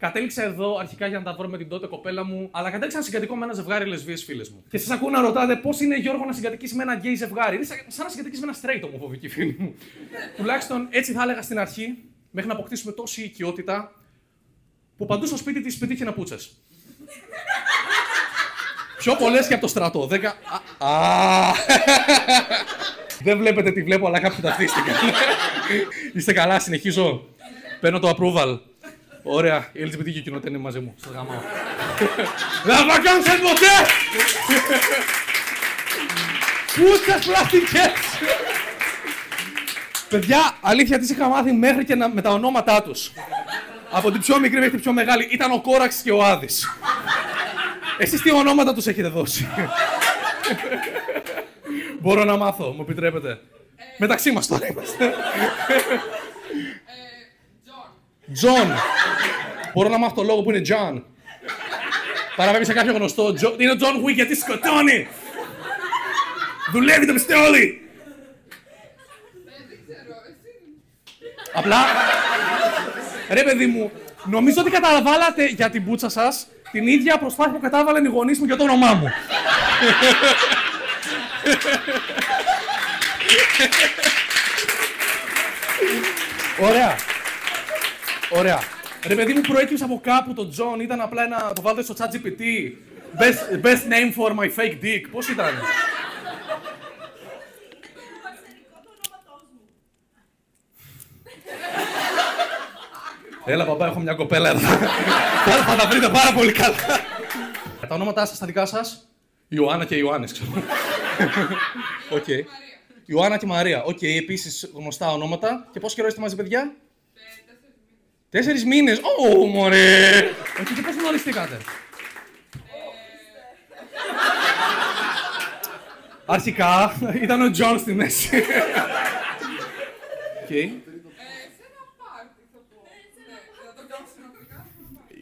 Κατέληξα εδώ αρχικά για να τα βρω με την τότε κοπέλα μου, αλλά κατέληξα να συγκατοικώ με ένα ζευγάρι λεσβείες φίλες μου. Και σας ακούω να ρωτάτε πώς είναι, Γιώργο, να συγκατοικείς με ένα γκέι ζευγάρι. Είναι σαν να συγκατοικείς με ένα straight ομοφοβική φίλη μου. Τουλάχιστον έτσι θα έλεγα στην αρχή, μέχρι να αποκτήσουμε τόση οικειότητα, που παντού στο σπίτι της πετύχει να πούτσες. Πιο πολλές και από το στρατό. Δεν βλέπετε τι βλέπω, αλλά κάποιοι ταυτίστηκαν. Είστε καλά, συνεχίζω. Παίρνω το approval. Ωραία, η LGBT κοινότητα είναι μαζί μου. Σας γαμάω. Δεν θα κάνεις ποτέ! Πούτσες πλαστικές! Παιδιά, αλήθεια τις είχα μάθει μέχρι και με τα ονόματά τους. Από την πιο μικρή μέχρι την πιο μεγάλη. Ήταν ο Κόραξ και ο Άδης. Εσείς τι ονόματα τους έχετε δώσει? Μπορώ να μάθω, μου επιτρέπετε? Μεταξύ μας τώρα είμαστε. Τζον. Μπορώ να μάθω το λόγο που είναι Τζον? Παραβαίνει σε κάποιο γνωστό. Είναι ο Τζον Γουίκ γιατί σκοτώνει. Δουλεύει το πιστόλι. Απλά, ρε παιδί μου, νομίζω ότι καταβάλατε για την πουτσα σας την ίδια προσπάθεια που κατάβαλαν οι γονείς μου για το όνομά μου. Ωραία. Ωραία. Ρε παιδί μου, προέκυψε από κάπου το John, ήταν απλά ένα, το βάλτε στο ChatGPT. Best name for my fake dick. Πώς ήταν? Έλα παπά, έχω μια κοπέλα εδώ. Θα τα βρείτε πάρα πολύ καλά. Τα ονόματά σας, τα δικά σας? Ιωάννα και Ιωάννης, ξέρω. Οκ. Ιωάννα και Μαρία. Οκ, επίσης γνωστά ονόματα. Και πόσο καιρό είστε μαζί, παιδιά? 4 μήνες. Ω, μωρέ! Και πώς γνωριστήκατε? Αρχικά ήταν ο Τζον στη μέση.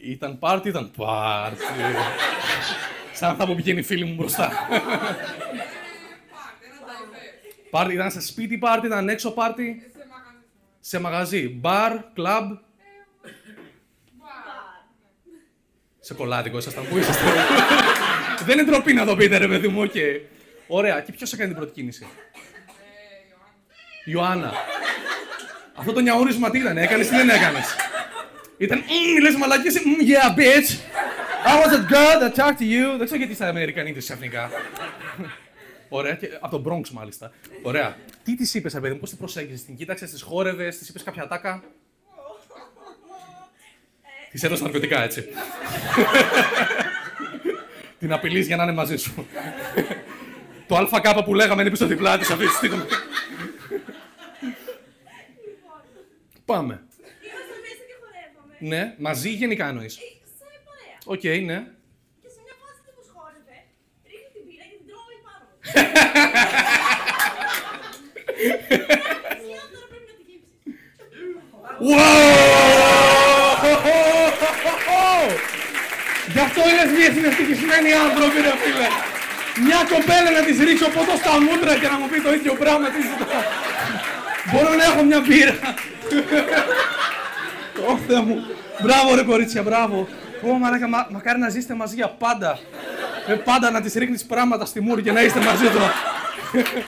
Ήταν πάρτι, ήταν πάρτι. Σαν αυτά που πηγαίνει η φίλη μου μπροστά. Πάρτι, ήταν σε σπίτι πάρτι, ήταν έξω πάρτι. Σε μαγαζί. Μπαρ, κλαμπ. Σε κολλάτικο ήσασταν, πού ήσασταν? Δεν είναι ντροπή να το πείτε, ρε παιδί μου, οκ. Ωραία, και ποιος έκανε την πρώτη κίνηση? Ιωάννα. Αυτό το νιαούρισμα τι ήταν, έκανες ή δεν έκανες? Ήταν λες μαλακίες, yeah bitch. I was a girl that talked to you. Δεν ξέρω γιατί στα Αμερικανίτες ξαφνικά. Ωραία, και από τον Bronx μάλιστα. Ωραία. Τι της είπες, παιδί μου, πώς την προσέγγισες, την κοίταξες, της χόρευες, της είπες κάποια ατάκα? Της έδωσες ναρκωτικά, έτσι. Την απειλείς για να είναι μαζί σου. Το ΑΚ που λέγαμε είναι πίσω στην πλάτη αυτή τη στιγμή. Πάμε. Ναι, μαζί ή γενικά εννοείς? Οκ, ναι. Και σε μια φάση που χόρευε, ρίχνει την πύρα και την τρώει πάνω μου. Τώρα πρέπει να την κύψεις. Γι' αυτό είναι μια ευτυχισμένοι άνθρωποι, ρε φίλε. Μια κοπέλα να της ρίξω ποτό στα μούτρα και να μου πει το ίδιο πράγμα. Μπορώ να έχω μια μπύρα. Ω Θεέ μου. Μπράβο ρε κορίτσια, μπράβο. Ω μαλάκα, μακάρι να ζήσετε μαζί για πάντα. Πάντα να της ρίχνεις πράγματα στη μούρη και να είστε μαζί τώρα.